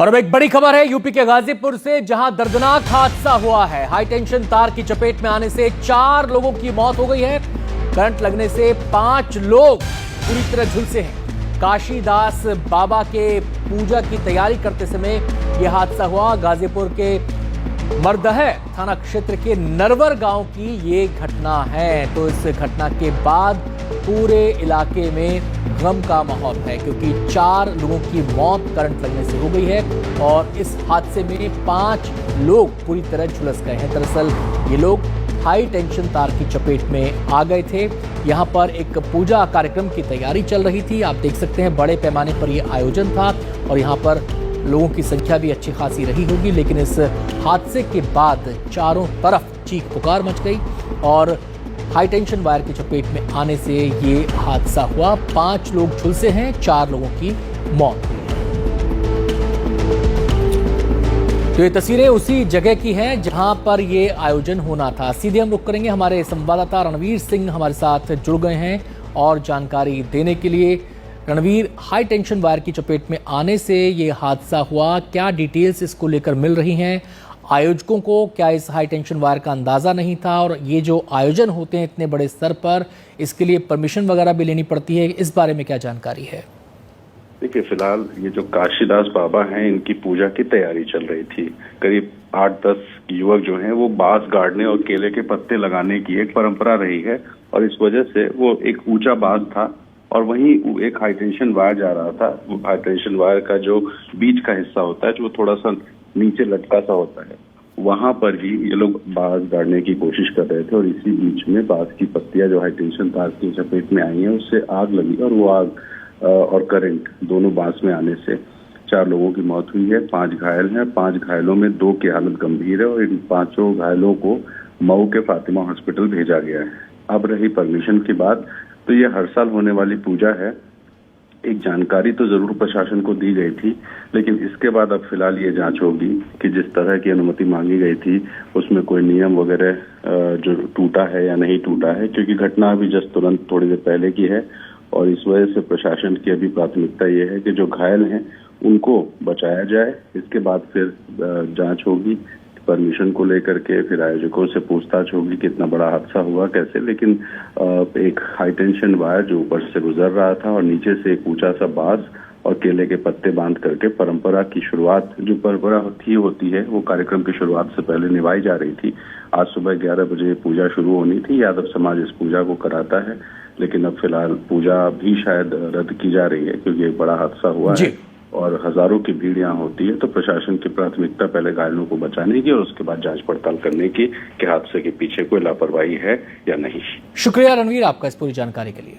और अब एक बड़ी खबर है यूपी के गाजीपुर से, जहां दर्दनाक हादसा हुआ है। हाई टेंशन तार की चपेट में आने से 4 लोगों की मौत हो गई है। करंट लगने से 5 लोग पूरी तरह झुलसे हैं। काशीदास बाबा के पूजा की तैयारी करते समय यह हादसा हुआ। गाजीपुर के मरदह थाना क्षेत्र के नरवर गांव की ये घटना है। तो इस घटना के बाद पूरे इलाके में गम का माहौल है, क्योंकि 4 लोगों की मौत करंट लगने से हो गई है और इस हादसे में 5 लोग पूरी तरह झुलस गए हैं। दरअसल ये लोग हाई टेंशन तार की चपेट में आ गए थे। यहाँ पर एक पूजा कार्यक्रम की तैयारी चल रही थी। आप देख सकते हैं बड़े पैमाने पर यह आयोजन था और यहाँ पर लोगों की संख्या भी अच्छी खासी रही होगी। लेकिन इस हादसे के बाद चारों तरफ चीख पुकार मच गई और हाई टेंशन वायर की चपेट में आने से ये हादसा हुआ। 5 लोग झुलसे हैं, 4 लोगों की मौत हुई है। तो ये तस्वीरें उसी जगह की हैं जहां पर ये आयोजन होना था। सीधे हम रुक करेंगे, हमारे संवाददाता रणवीर सिंह हमारे साथ जुड़ गए हैं और जानकारी देने के लिए। रणवीर, हाई टेंशन वायर की चपेट में आने से ये हादसा हुआ, क्या डिटेल्स इसको लेकर मिल रही हैं? आयोजकों को क्या इस हाई टेंशन वायर का अंदाजा नहीं था? और ये जो आयोजन होते हैं इतने बड़े स्तर पर, इसके लिए परमिशन वगैरह भी लेनी पड़ती है, इस बारे में क्या जानकारी है? देखिए, फिलहाल ये जो काशीदास बाबा हैं, इनकी पूजा की तैयारी चल रही थी। करीब 8-10 युवक जो हैं वो बांस गाड़ने और केले के पत्ते लगाने की एक परंपरा रही है और इस वजह से वो एक ऊंचा बांस था और वहीं एक हाई टेंशन वायर जा रहा था। वो हाई टेंशन वायर का जो बीच का हिस्सा होता है, जो थोड़ा सा नीचे लटका सा होता है, वहां पर ही ये लोग बांस गाड़ने की कोशिश कर रहे थे और इसी बीच में बांस की पत्तियां जो हाई टेंशन तार की चपेट में आई हैं, उससे आग लगी और वो आग और करंट दोनों बांस में आने से 4 लोगों की मौत हुई है। 5 घायल हैं। 5 घायलों में 2 की हालत गंभीर है और इन 5 घायलों को मऊ के फातिमा हॉस्पिटल भेजा गया है। अब रही परमिशन की बात, तो ये हर साल होने वाली पूजा है। एक जानकारी तो जरूर प्रशासन को दी गई थी, लेकिन इसके बाद अब फिलहाल ये जांच होगी कि जिस तरह की अनुमति मांगी गई थी उसमें कोई नियम वगैरह जो टूटा है या नहीं टूटा है, क्योंकि घटना अभी जस्ट तुरंत थोड़ी देर पहले की है और इस वजह से प्रशासन की अभी प्राथमिकता ये है कि जो घायल हैं उनको बचाया जाए। इसके बाद फिर जांच होगी परमिशन को लेकर के, फिर आयोजकों से पूछताछ होगी कि इतना बड़ा हादसा हुआ कैसे। लेकिन एक हाई टेंशन वायर जो ऊपर से गुजर रहा था और नीचे से एक ऊंचा सा बांस और केले के पत्ते बांध करके परंपरा की शुरुआत, जो परंपरा होती है वो कार्यक्रम की शुरुआत से पहले निभाई जा रही थी। आज सुबह 11 बजे पूजा शुरू होनी थी। यादव समाज इस पूजा को कराता है, लेकिन अब फिलहाल पूजा भी शायद रद्द की जा रही है क्योंकि एक बड़ा हादसा हुआ है और हजारों की भीड़ यहाँ होती है। तो प्रशासन की प्राथमिकता पहले घायलों को बचाने की और उसके बाद जांच पड़ताल करने की कि हादसे के पीछे कोई लापरवाही है या नहीं। शुक्रिया रणवीर आपका इस पूरी जानकारी के लिए।